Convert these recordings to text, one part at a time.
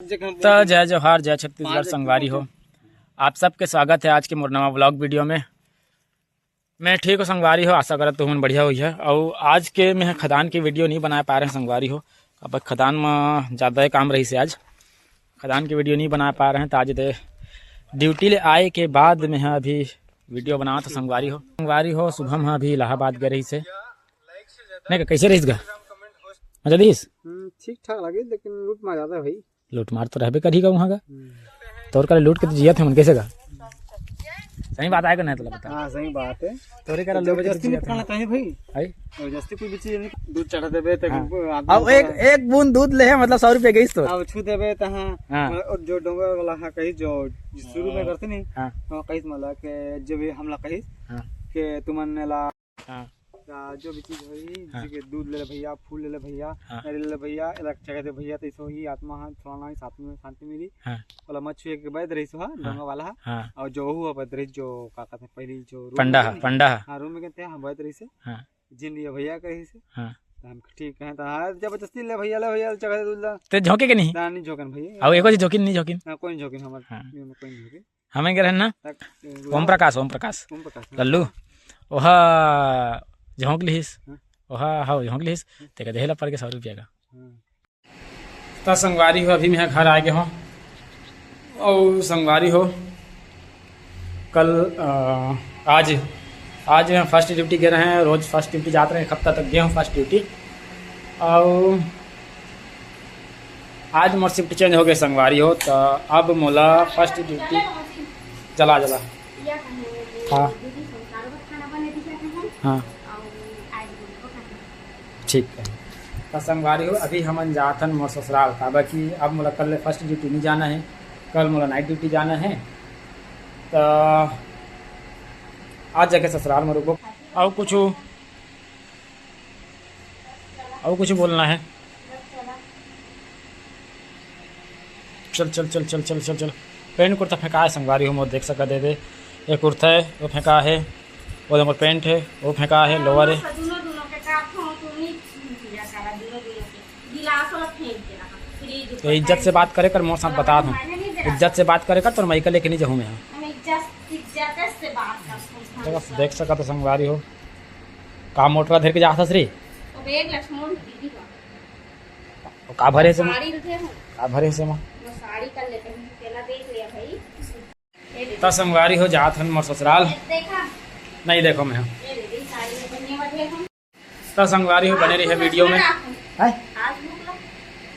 तो जय जोहार, जय छत्तीसगढ़ संगवारी हो। आप सबके स्वागत है आज के मोरनामा व्लॉग वीडियो में। मैं ठीक हूँ संगवारी हो, आशा करत तुम बढ़िया हुई है। और आज के मैं खदान की वीडियो नहीं बना पा रहे हैं संगवारी हो। अब खदान में ज़्यादा काम रही से आज खदान की वीडियो नहीं बना पा रहे हैं। तो आज दे ड्यूटी ले आए के बाद मैं अभी वीडियो बना था संगवारी हो। सुबह में अभी इलाहाबाद गए रही से नहीं कैसे रहीस गा मजा दीस ठीक ठाक लगे, लेकिन लूट मार ज्यादा भाई। लूट मार तो रहबे करी का वहाँ का तोर कर लूट के तो जिया थे मन कैसे का सही बात आएगा नहीं तो बता। हाँ सही बात है। तोरे कर जबरदस्ती नहीं खाना चाहिए भाई। जबरदस्ती कोई भी चीज नहीं, दूध चढ़ा देबे तो अब एक बूंद दूध ले है मतलब 100 रुपए गई तो अब छू देबे तो और जो डोंगर वाला है कहीं जो शुरू में करते नहीं कहीं मतलब के जब हमला कहीं के तुमने ला जो भी चीज होई के दूध ले भैया, फूल ले भैया, नारियल ले भैया, इलेक्ट्रिक दे भैया, तो ही आत्मा थोड़ा ना साथ में शांति मिली वाला मच्छी एक बैद रही सो डोंगा वाला और जो हुआ बैद रही जो का कहते हैं पहली जो पंडा हां रूम में कहते हैं हम बैद रही से जिन लिया भैया कही से हम ठीक है। तो जबरदस्ती ले भैया जगह दूध ला ते झोंके के नहीं नहीं झोकन भैया और एको झोकिन नहीं झोकिन कोई झोकिन हमर कोई नहीं झोकिन हमें के रहना ओम प्रकाश लल्लू ओहा झोंक लिहिस ओहा हाउ झोंक लिहिस ते का देहला पर के 100 रुपया का तो संगवारी हो। अभी मैं घर आ गया हूँ और संगवारी हो कल आज मैं फर्स्ट ड्यूटी गए रहे हैं। रोज़ फर्स्ट ड्यूटी जाते रहे, एक हफ्ता तक गए हूँ फर्स्ट ड्यूटी। और आज मोर शिफ्ट चेंज हो गए संगवारी हो। तो अब मोला फर्स्ट ड्यूटी जला हाँ ठीक है। तो संगवारी हो अभी हम जाथन मोर ससुराल काबा कि अब मोला कल फर्स्ट ड्यूटी नहीं जाना है, कल मोला नाइट ड्यूटी जाना है। तो आज जाके ससुराल में रुको। और कुछ बोलना है? चल पेंट कुर्ता फेंका है संगवारी हो। मोर देख सका दे एक कुर्ता है वो फेंका है, वो मोर पेंट है वो फेंका है, लोअर है। तो इज्जत से बात करे कर मोर साथ बता दूँ, इज्जत से बात करे कर तो मैं लेके नहीं जाऊँ मैं। देख सका तो संगवारी हो का मोटरा धर के जाता श्री का भरे से तो संगवारी हो जात हन मोर ससुराल नहीं देखो मैं। तो संगवारी हो बने रही है वीडियो में।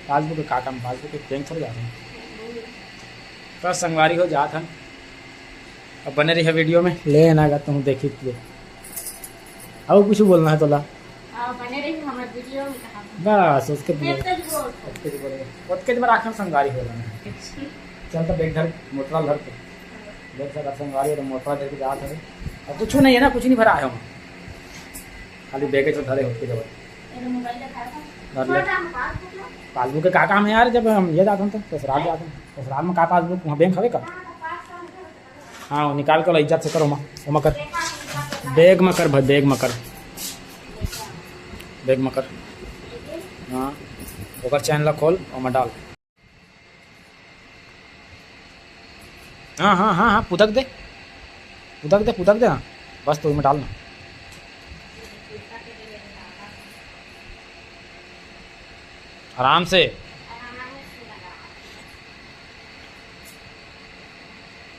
पासबुक का काम पासबुक बैंक थोड़ी जाते हैं। तो संगवारी हो जात हन अब बने रही है वीडियो में ले ना गा तुम देखी तुझे अब कुछ बोलना है तोला बस उसके में राख संगवारी हो चल तो बैग धर मोटरा धर के देख सका संगवारी तो मोटरा धर के जात है। अब कुछ नहीं है ना, कुछ नहीं भरा है खाली बैग जो धरे उसके जब पासबुक का काम है यार। जब हम ये जाते हैं तो ससुराल जाते हैं, ससुराल में का पासबुक वहाँ बैंक हवे का हाँ वो निकाल कर इज्जत से करो वो मकर बैग में कर भाई बैग में कर हाँ ओकर चैन ला खोल और में डाल। हाँ पुदक दे हाँ बस तो में डालना। आराम से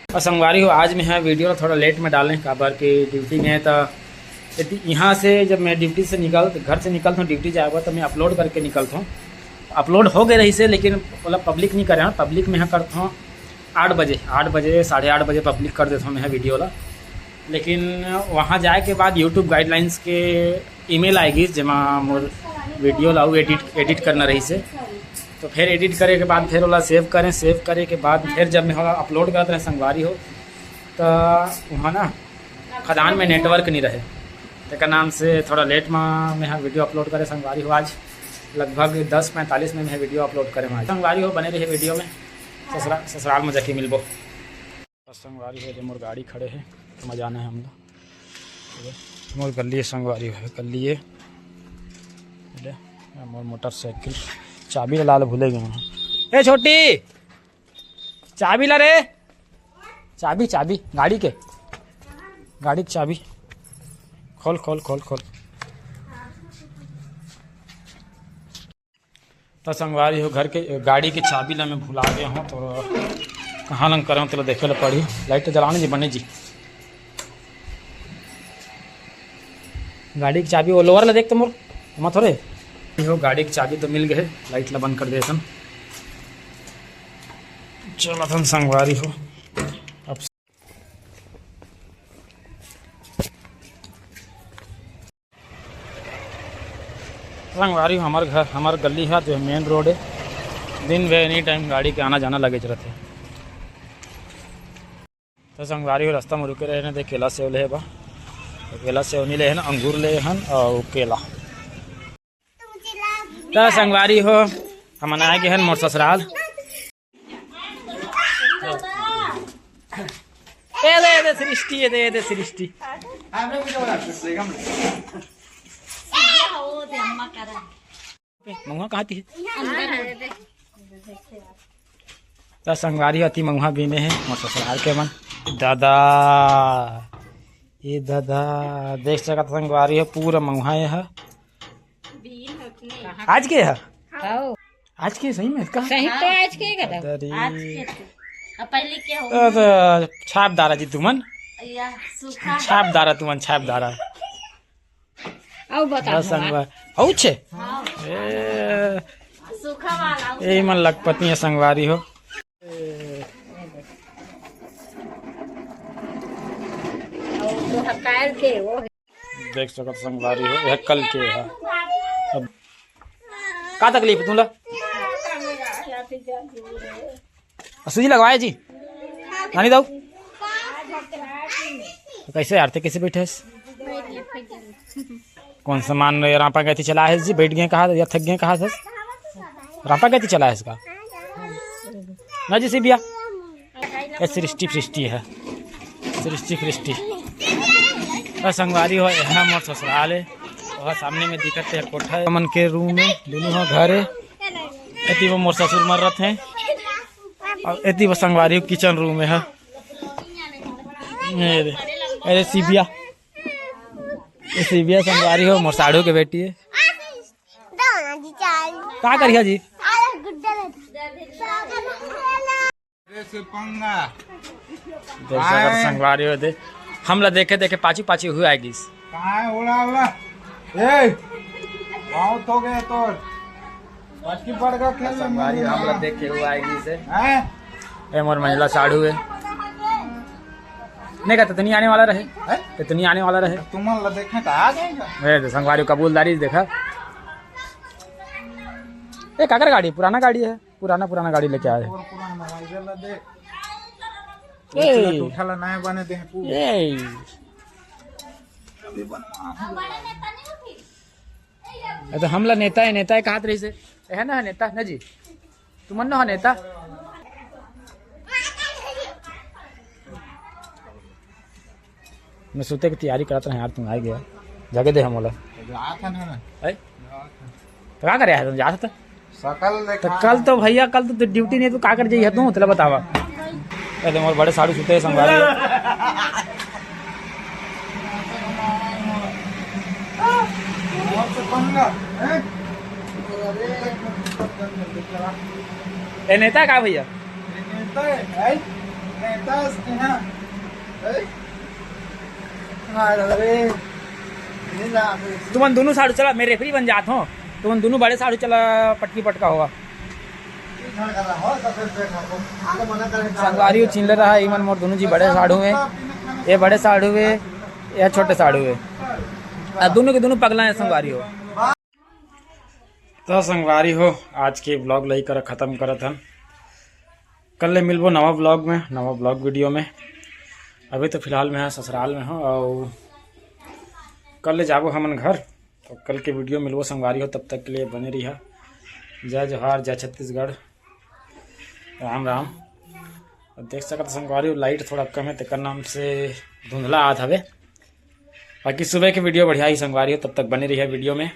और संगवारी हो आज मैं वीडियो थोड़ा लेट में डालें काबर की ड्यूटी में। तो यहाँ से जब मैं ड्यूटी से घर से निकलता हूँ ड्यूटी जाएगा तो मैं अपलोड करके निकलता हूँ। अपलोड हो गए रही से लेकिन मतलब पब्लिक नहीं करे पब्लिक में करता हूँ 8 बजे 8:30 बजे पब्लिक कर देता हूँ मैं वीडियो ला। लेकिन वहाँ जाए के बाद यूट्यूब गाइडलाइंस के ईमेल आएगी जमा मोर वीडियो लाऊ एडिट करना रही से। तो फिर एडिट करे के बाद फिर वाला सेव करे के बाद फिर जब मैं अपलोड करते रहे संगवारी हो तो वहाँ ना खदान में नेटवर्क नहीं रहे तो नाम से थोड़ा लेट में मैं वीडियो अपलोड करे संगवारी हो। आज लगभग 10:45 में मैं वीडियो अपलोड करे वहाँ संगवारी हो बने रही वीडियो में। ससुराल में जाके मिलबो। संगवारी हो जो मोर गाड़ी खड़े है तो मजा आना है हम लोग मोर कर लिए संगवारी हो कर लिए मोर मोटरसाइकिल चाबी ला भूले गए। ए छोटी चाबी ला रे, चाबी चाबी गाड़ी की चाबी खोल खोल खोल खोल। तो संगवारी हो घर के गाड़ी की चाबी ला मैं भुला गया हूँ, तो कहाँ लंग करूँ तो देखे ला पड़ी। लाइट तो जलाने जी बने जी। गाड़ी की चाबी वो लोअर ला देख तो मोर मत थोड़े हो। गाड़ी की चाबी तो मिल गए, लाइट ला बंद कर दे सन। चलो थन संगवारी हो अब संगवारी हो। हमारे घर हमारे गली है जो मेन रोड है, दिन वे एनी टाइम गाड़ी के आना जाना लगे रहते। तो संगवारी हो रास्ता में रुके रहे ना, देख केला सेव ले बा, केला सेव नहीं ले है ना, अंगूर ले हन और केला। तो संगवारी हो हम आए गए हैं मोर ससुराल। दे सृष्टि दे सृष्टि मंगवा कहाँ थी। तो संगवारी अति मंगवा बीने हैं मोर ससुराल के मन। दादा ये दादा देख सकत संगवारी है पूरा मंगवा है। आज के है आज के सही में कहा सही तो आज के कर आज के पहले क्या हो छाप दारा जी तुमन या सूखा छाप दारा तुमन छाप दारा औ बता संगवा औ छे हां सूखा वाला ए मन लगपति है संगवारी हो। तो हकाल के वो देख सकत संगवारी हो यह कल के है। अब का तकलीफ तुला सूजी लगवाए जी नानी दाऊ। तो कैसे यार थे कैसे बैठे कौन सामान रापा गए चला है जी, बैठ गए कहा या थक गए कहा सर रापा गए चला है इसका ना जी सिबिया। सृष्टि सृष्टि है सृष्टि सृष्टि संगवारी हो यहाँ मोर ससुराल है। वह सामने में दिखत है कोठा है मन के रूम में दोनों हो घर है। एती वो मोर ससुर मर रहे हैं और एती वो संगवारी किचन रूम में है। अरे सिबिया ये सिबिया संगवारी हो मोर साढ़ू के बेटी है। क्या करिया जी संगवारी हो दे हमला देखे देखे पाछी पाछी हुआ आएगी हमला देखे हुआ आएगी से मोर महिला साढ़ू है नहीं कहते तो नहीं आने वाला रहे तो नहीं आने वाला रहे तुम देखे तो आ जाएगा। संगवारी कबूलदारी देखा ये काकर गाड़ी पुराना गाड़ी है पुराना गाड़ी लेके आए तो हमला नेता है कहा रही से है ना नेता ना जी तुमन न हो नेता मैं सोते की तैयारी करता रहा यार तुम आ गया जगह दे हम बोला तो क्या करे तुम जा सकते तो कल तो भैया कल तो ड्यूटी नहीं तो क्या कर जाइए तू चला बतावा और बड़े साड़ू सुते संभाल नेता का भैया तुम दोनों साड़ू चला मैं रेफरी बन जाता हूँ तुम दोनों बड़े साड़ू चला पटकी पटका होगा संगवारी चिल्ल रहा है इमन मोर दोनों जी बड़े साड़ू है ये बड़े साड़ू है या छोटे साड़ू है दोनों के दोनों पगला है संगवारी हो। तो संगवारी हो आज के ब्लॉग लई कर ख़त्म करत हम कल मिलबो नवा ब्लॉग में नवा ब्लॉग वीडियो में। अभी तो फिलहाल मैं ससुराल में हूँ और कल जाबो हमन घर तो कल के वीडियो मिलबो संगवारी हो। तब तक के लिए बने रहिए। जय जोहार जय छत्तीसगढ़ राम राम। और देख सकते संगवारी हो लाइट थोड़ा कम है तो नाम से धुंधला आत हवे। बाकी सुबह की वीडियो बढ़िया ही संगवारी हो। तब तक बने रहिए वीडियो में।